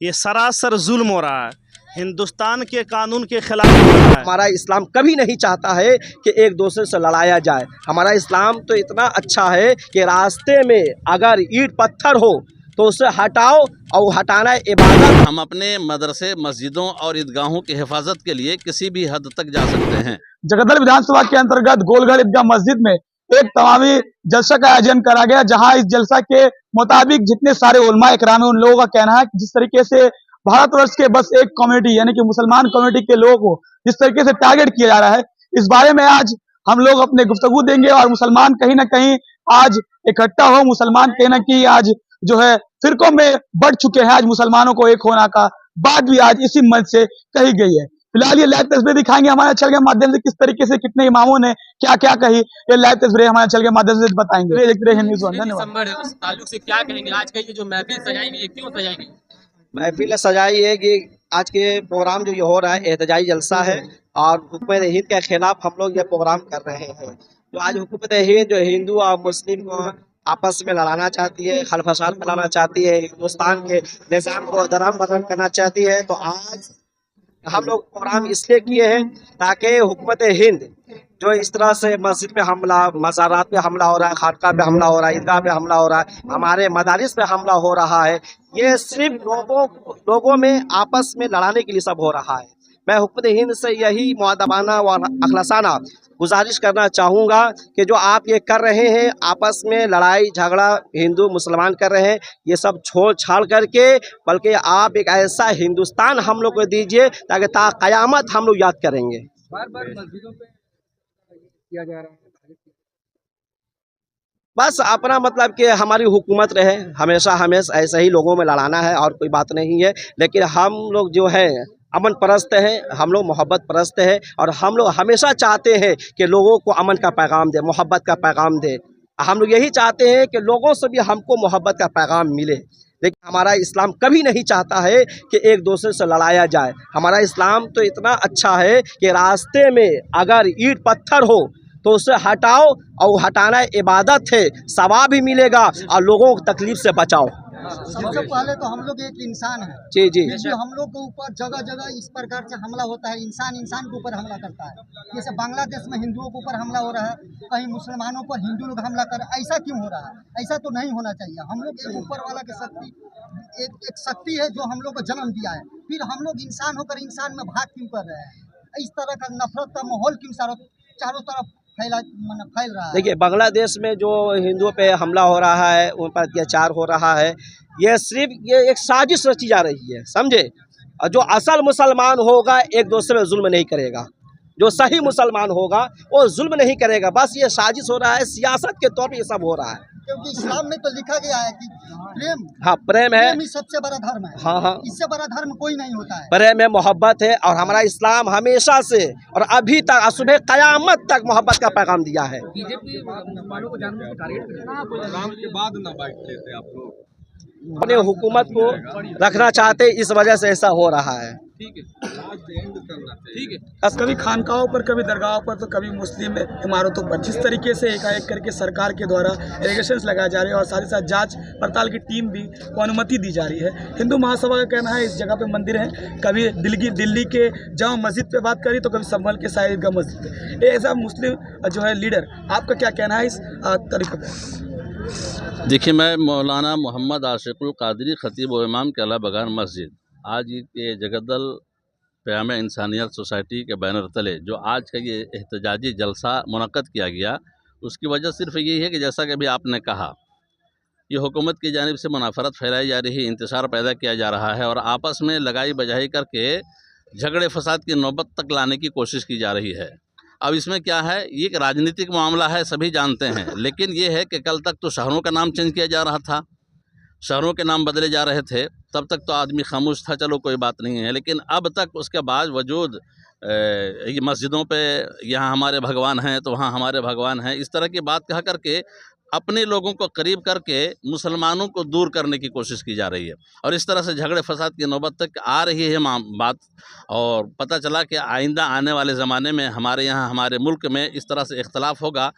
ये सरासर जुल्म हो रहा है, हिंदुस्तान के कानून के खिलाफ हो रहा है। हमारा इस्लाम कभी नहीं चाहता है कि एक दूसरे से लड़ाया जाए। हमारा इस्लाम तो इतना अच्छा है कि रास्ते में अगर ईंट पत्थर हो तो उसे हटाओ, और हटाना इबादत। हम अपने मदरसे, मस्जिदों और ईदगाहों की हिफाजत के लिए किसी भी हद तक जा सकते हैं। जगदल विधानसभा के अंतर्गत गोलगढ़ ईदगाह मस्जिद में एक तमामी जलसा का आयोजन करा गया, जहां इस जलसा के मुताबिक जितने सारे उलमा इकराम है उन लोगों का कहना है कि जिस तरीके से भारतवर्ष के बस एक कम्युनिटी यानी कि मुसलमान कम्युनिटी के लोगों को जिस तरीके से टारगेट किया जा रहा है, इस बारे में आज हम लोग अपने गुफ्तगू देंगे। और मुसलमान कहीं ना कहीं आज इकट्ठा हो, मुसलमान कहीं ना कहीं आज जो है फिरकों में बढ़ चुके हैं। आज मुसलमानों को एक होना का बात भी आज इसी मंच से कही गई है। फिलहाल ये लाइव तस्वीर दिखाएंगे हमारे चैनल के माध्यम से, किस तरीके से कितने इमामों ने क्या क्या कही, ये लाइव तस्वीरें हमारे चैनल के माध्यम से बताएंगे। देखते रहिए न्यूज़ वन। धन्यवाद। ताल्लुक से क्या कहेंगे, आज का ये जो महफिल सजाई गई है क्यों सजाई गई? महफिल सजाई है कि आज के प्रोग्राम जो ये हो रहा है एहतजाजी जलसा है, और हुकूमत हिंद के खिलाफ हम लोग ये प्रोग्राम कर रहे हैं। तो आज हुकूमत हिंद जो हिंदू और मुस्लिम को आपस में लड़ाना चाहती है, खल फसाद फैलाना चाहती है, हिंदुस्तान के निज़ाम को दरम बदरम करना चाहती है। तो आज हम लोग प्रोग्राम इसलिए किए हैं ताकि हुकूमत हिंद जो इस तरह से मस्जिद पे हमला, मज़ारात पे हमला हो रहा है, खानका पे हमला हो रहा है, ईदगाह पे हमला हो रहा है, हमारे मदारिस पे हमला हो रहा है, ये सिर्फ लोगों में आपस में लड़ाने के लिए सब हो रहा है। मैं हुकूमत हिंद से यही मुअद्दबाना व अखलासाना गुजारिश करना चाहूँगा कि जो आप ये कर रहे हैं, आपस में लड़ाई झगड़ा हिंदू मुसलमान कर रहे हैं, ये सब छोड़ छाड़ करके बल्कि आप एक ऐसा हिंदुस्तान हम लोग को दीजिए ताकि ता क़यामत हम लोग याद करेंगे। बार बार मस्जिदों पे किया जा रहा है। बस अपना मतलब कि हमारी हुकूमत रहे, हमेशा हमें ऐसे ही लोगों में लड़ाना है और कोई बात नहीं है। लेकिन हम लोग जो है अमन परस्त हैं, हम लोग मोहब्बत परस्त हैं, और हम लोग हमेशा चाहते हैं कि लोगों को अमन का पैगाम दे, मोहब्बत का पैगाम दे। हम लोग यही चाहते हैं कि लोगों से भी हमको मोहब्बत का पैगाम मिले। लेकिन हमारा इस्लाम कभी नहीं चाहता है कि एक दूसरे से लड़ाया जाए। हमारा इस्लाम तो इतना अच्छा है कि रास्ते में अगर ईंट पत्थर हो तो उसे हटाओ, और हटाना इबादत है, सवाब भी मिलेगा, और लोगों को तकलीफ से बचाओ। सबसे पहले तो हम लोग एक इंसान है जी जी। जो हम लोग के ऊपर जगह जगह इस प्रकार से हमला होता है, इंसान इंसान के ऊपर हमला करता है। जैसे बांग्लादेश में हिंदुओं के ऊपर हमला हो रहा है, कहीं मुसलमानों पर हिंदू लोग हमला कर, ऐसा क्यों हो रहा है? ऐसा तो नहीं होना चाहिए। हम लोग एक ऊपर वाला की शक्ति, एक शक्ति है जो हम लोग को जन्म दिया है, फिर हम लोग इंसान होकर इंसान में भाग क्यों कर रहे हैं? इस तरह का नफरत का माहौल क्यों चारों तरफ फैल रहा है? देखिए, बांग्लादेश में जो हिंदुओं पे हमला हो रहा है, उन पर अत्याचार हो रहा है, ये सिर्फ ये एक साजिश रची जा रही है, समझे। और जो असल मुसलमान होगा एक दूसरे में जुल्म नहीं करेगा, जो सही मुसलमान होगा वो जुल्म नहीं करेगा। बस ये साजिश हो रहा है, सियासत के तौर पे ये सब हो रहा है। क्योंकि इस्लाम में तो लिखा गया है कि प्रेम, हाँ प्रेम है, प्रेम ही सबसे बड़ा धर्म है। हाँ हाँ, इससे बड़ा धर्म कोई नहीं होता है। प्रेम है, मोहब्बत है, और हमारा इस्लाम हमेशा से और अभी तक सुबह क़यामत तक मोहब्बत का पैगाम दिया है। बीजेपी मुसलमानों को जानबूझ के टारगेट कर रही है। अपने हुकूमत को रखना चाहते, इस वजह से ऐसा हो रहा है। ठीक है। कभी खानकाहों पर, कभी दरगाहों पर, तो कभी मुस्लिम इमारतों पर जिस तरीके से एकाएक करके सरकार के द्वारा एलिगेशंस लगाए जा रहे हैं, और साथ ही साथ जांच पड़ताल की टीम भी को अनुमति दी जा रही है। हिंदू महासभा का कहना है इस जगह पे मंदिर है, कभी दिल्ली के जामा मस्जिद पे बात करी तो कभी संभल के शाही ईदगाह मस्जिद पे। ऐसा मुस्लिम जो है लीडर, आपका क्या कहना है इस तरीके पर? देखिए, मैं मौलाना मोहम्मद आशिकुल कादरी खतीब व इमाम के अला बगान मस्जिद आज ये जगदल क़याम इंसानियत सोसाइटी के बैनर तले जो आज का ये एहतजाजी जलसा मुनक्कद किया गया, उसकी वजह सिर्फ यही है कि जैसा कि अभी आपने कहा, ये हुकूमत की जानिब से मुनाफरत फैलाई जा रही है, इंतशार पैदा किया जा रहा है, और आपस में लगाई बजाई करके झगड़े फसाद की नौबत तक लाने की कोशिश की जा रही है। अब इसमें क्या है, ये एक राजनीतिक मामला है, सभी जानते हैं। लेकिन ये है कि कल तक तो शहरों का नाम चेंज किया जा रहा था, शहरों के नाम बदले जा रहे थे, तब तक तो आदमी खामोश था, चलो कोई बात नहीं है। लेकिन अब तक उसके बावजूद ये मस्जिदों पे यहाँ हमारे भगवान हैं तो वहाँ हमारे भगवान हैं, इस तरह की बात कह करके अपने लोगों को करीब करके मुसलमानों को दूर करने की कोशिश की जा रही है, और इस तरह से झगड़े फसाद की नौबत तक आ रही है बात। और पता चला कि आइंदा आने वाले ज़माने में हमारे यहाँ, हमारे मुल्क में इस तरह से इख्तलाफ होगा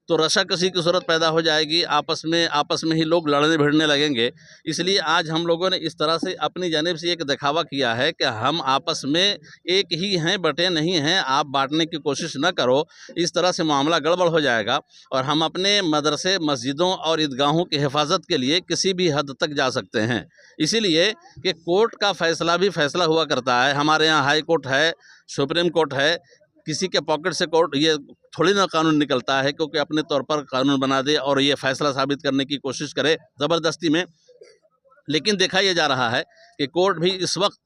तो रशाकशी की सूरत पैदा हो जाएगी, आपस में ही लोग लड़ने भिड़ने लगेंगे। इसलिए आज हम लोगों ने इस तरह से अपनी जानिब से एक दिखावा किया है कि हम आपस में एक ही हैं, बटे नहीं हैं, आप बांटने की कोशिश न करो। इस तरह से मामला गड़बड़ हो जाएगा और हम अपने मदरसे, मस्जिदों और ईदगाहों की हिफाजत के लिए किसी भी हद तक जा सकते हैं। इसीलिए कि कोर्ट का फ़ैसला भी फ़ैसला हुआ करता है। हमारे यहाँ हाई कोर्ट है, सुप्रीम कोर्ट है। किसी के पॉकेट से कोर्ट ये थोड़ी ना कानून निकलता है क्योंकि अपने तौर पर कानून बना दे और ये फ़ैसला साबित करने की कोशिश करे ज़बरदस्ती में। लेकिन देखा यह जा रहा है कि कोर्ट भी इस वक्त,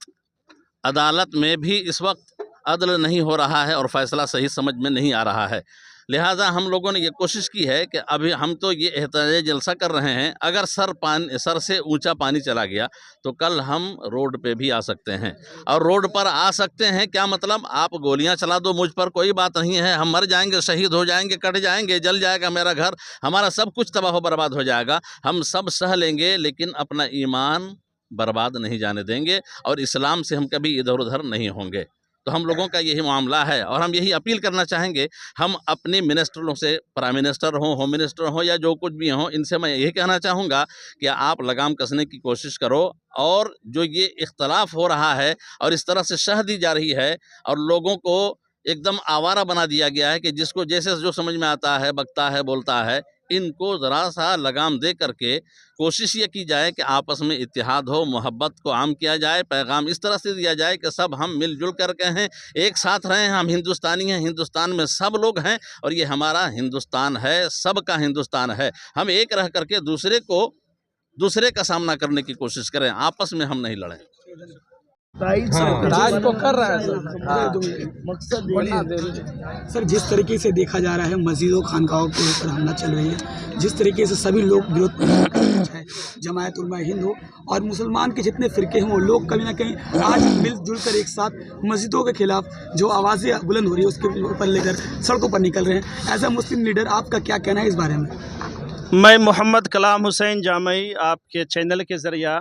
अदालत में भी इस वक्त अदल नहीं हो रहा है और फ़ैसला सही समझ में नहीं आ रहा है। लिहाजा हम लोगों ने ये कोशिश की है कि अभी हम तो ये एहतजाजी जलसा कर रहे हैं, अगर सर से ऊंचा पानी चला गया तो कल हम रोड पे भी आ सकते हैं। और रोड पर आ सकते हैं क्या मतलब, आप गोलियां चला दो मुझ पर, कोई बात नहीं है, हम मर जाएंगे, शहीद हो जाएंगे, कट जाएंगे, जल जाएगा मेरा घर, हमारा सब कुछ तबाह बर्बाद हो जाएगा, हम सब सह लेंगे, लेकिन अपना ईमान बर्बाद नहीं जाने देंगे और इस्लाम से हम कभी इधर उधर नहीं होंगे। तो हम लोगों का यही मामला है और हम यही अपील करना चाहेंगे। हम अपने मिनिस्टरों से, प्राइम मिनिस्टर हों, होम मिनिस्टर हों या जो कुछ भी हों, इनसे मैं यही कहना चाहूँगा कि आप लगाम कसने की कोशिश करो और जो ये इख्तलाफ हो रहा है और इस तरह से शह दी जा रही है और लोगों को एकदम आवारा बना दिया गया है कि जिसको जैसे जो समझ में आता है बकता है, बोलता है, इनको ज़रा सा लगाम दे करके कोशिश ये की जाए कि आपस में इत्तेहाद हो, मोहब्बत को आम किया जाए, पैगाम इस तरह से दिया जाए कि सब हम मिलजुल करके हैं, एक साथ रहें, हम हिंदुस्तानी हैं, हिंदुस्तान में सब लोग हैं और ये हमारा हिंदुस्तान है, सबका हिंदुस्तान है। हम एक रह करके दूसरे का सामना करने की कोशिश करें, आपस में हम नहीं लड़ें। राज तो कर रहा है सर, जिस तरीके से देखा जा रहा है मस्जिदों खानकाहों के ऊपर हमला चल रही है, जिस तरीके से सभी लोग विरोध कर रहे हैं, जमायत उलमा हिंद हो और मुसलमान के जितने फ़िरके हैं वो लोग कहीं ना कहीं आज मिलजुल कर एक साथ मस्जिदों के खिलाफ जो आवाज़ें बुलंद हो रही है उसके ऊपर लेकर सड़कों पर निकल रहे हैं। एज ए मुस्लिम लीडर आपका क्या कहना है इस बारे में? मैं मोहम्मद कलाम हुसैन जामई आपके चैनल के ज़रिया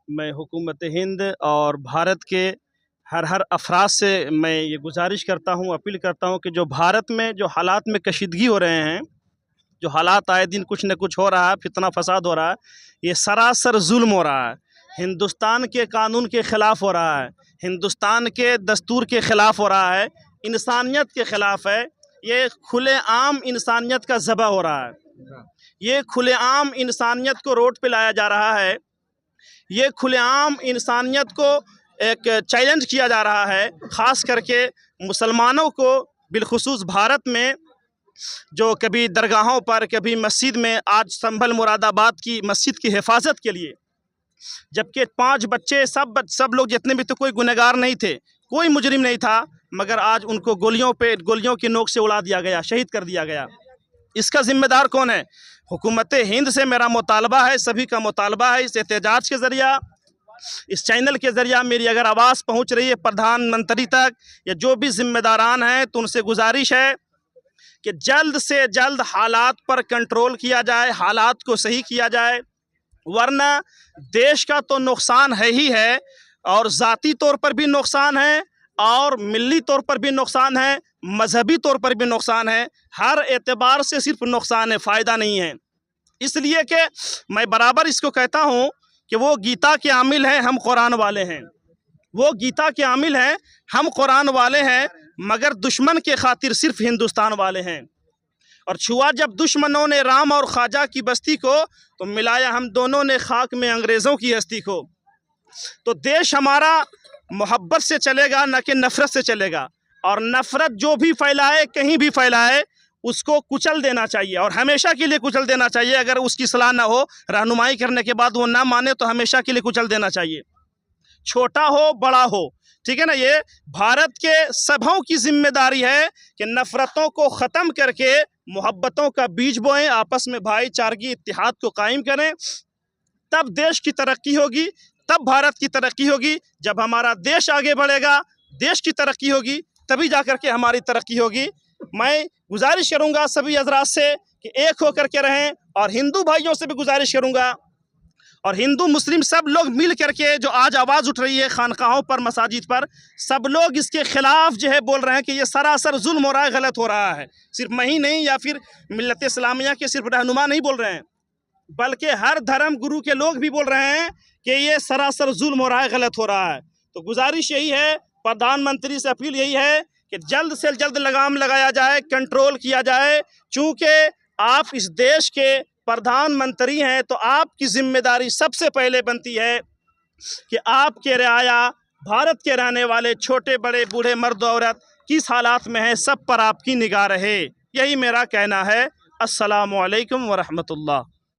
मैं हुकूमत हिंद और भारत के हर अफराद से मैं ये गुजारिश करता हूँ, अपील करता हूँ कि जो भारत में जो हालात में कशीदगी हो रहे हैं, जो हालात आए दिन कुछ न कुछ हो रहा है, फितना फसाद हो रहा है, ये सरासर जुल्म हो रहा है, हिंदुस्तान के कानून के ख़िलाफ़ हो रहा है, हिंदुस्तान के दस्तूर के ख़िलाफ़ हो रहा है, इंसानियत के ख़िलाफ़ है। ये खुलेआम इंसानियत का ज़बह हो रहा है, ये खुलेआम इंसानियत को रोड पे लाया जा रहा है, ये खुलेआम इंसानियत को एक चैलेंज किया जा रहा है। ख़ास करके मुसलमानों को बिलखुसूस भारत में जो कभी दरगाहों पर, कभी मस्जिद में, आज संभल मुरादाबाद की मस्जिद की हिफाजत के लिए, जबकि 5 बच्चे सब लोग जितने भी थे कोई गुनहगार नहीं थे, कोई मुजरिम नहीं था, मगर आज उनको गोलियों की नोक से उड़ा दिया गया, शहीद कर दिया गया। इसका ज़िम्मेदार कौन है? हुकूमत हिंद से मेरा मुतालबा है, सभी का मुतालबा है, इस एहतजाज के ज़रिया, इस चैनल के ज़रिया मेरी अगर आवाज़ पहुंच रही है प्रधानमंत्री तक या जो भी ज़िम्मेदारान हैं, तो उनसे गुजारिश है कि जल्द से जल्द हालात पर कंट्रोल किया जाए, हालात को सही किया जाए, वरना देश का तो नुकसान है ही है और ज़ाती तौर पर भी नुकसान है और मिली तौर पर भी नुकसान है, मजहबी तौर पर भी नुकसान है, हर एतबार से सिर्फ नुकसान है, फ़ायदा नहीं है। इसलिए कि मैं बराबर इसको कहता हूँ कि वो गीता के आमिल हैं, हम कुरान वाले हैं, वो गीता के आमिल हैं, हम कुरान वाले हैं, मगर दुश्मन के खातिर सिर्फ हिंदुस्तान वाले हैं। और छुआ जब दुश्मनों ने राम और ख्वाजा की बस्ती को, तो मिलाया हम दोनों ने खाक में अंग्रेज़ों की हस्ती को। तो देश हमारा मोहब्बत से चलेगा, न कि नफ़रत से चलेगा, और नफ़रत जो भी फैलाए, कहीं भी फैलाए, उसको कुचल देना चाहिए और हमेशा के लिए कुचल देना चाहिए। अगर उसकी सलाह ना हो, रहनुमाई करने के बाद वो ना माने, तो हमेशा के लिए कुचल देना चाहिए, छोटा हो बड़ा हो, ठीक है ना। ये भारत के सबों की जिम्मेदारी है कि नफ़रतों को ख़त्म करके मोहब्बतों का बीज बोएं, आपस में भाईचारगी इत्तेहाद को कायम करें, तब देश की तरक्की होगी, तब भारत की तरक्की होगी। जब हमारा देश आगे बढ़ेगा, देश की तरक्की होगी, तभी जा कर के हमारी तरक्की होगी। मैं गुजारिश करूंगा सभी हजरात से कि एक होकर के रहें, और हिंदू भाइयों से भी गुजारिश करूंगा और हिंदू मुस्लिम सब लोग मिल करके जो आज आवाज़ उठ रही है खानकाहों पर, मसाजिद पर, सब लोग इसके ख़िलाफ़ जो है बोल रहे हैं कि ये सरासर जुल्म हो रहा है, गलत हो रहा है। सिर्फ मैं ही नहीं या फिर मिल्लत इस्लामिया के सिर्फ रहनुमा नहीं बोल रहे हैं, बल्कि हर धर्म गुरु के लोग भी बोल रहे हैं कि ये सरासर जुल्म हो रहा है, गलत हो रहा है। तो गुजारिश यही है, प्रधानमंत्री से अपील यही है कि जल्द से जल्द लगाम लगाया जाए, कंट्रोल किया जाए। चूँकि आप इस देश के प्रधानमंत्री हैं तो आपकी जिम्मेदारी सबसे पहले बनती है कि आपके रियाया, भारत के रहने वाले छोटे बड़े बूढ़े मर्द औरत किस हालात में हैं, सब पर आपकी निगाह रहे। यही मेरा कहना है। अस्सलामु अलैकुम व रहमतुल्लाह।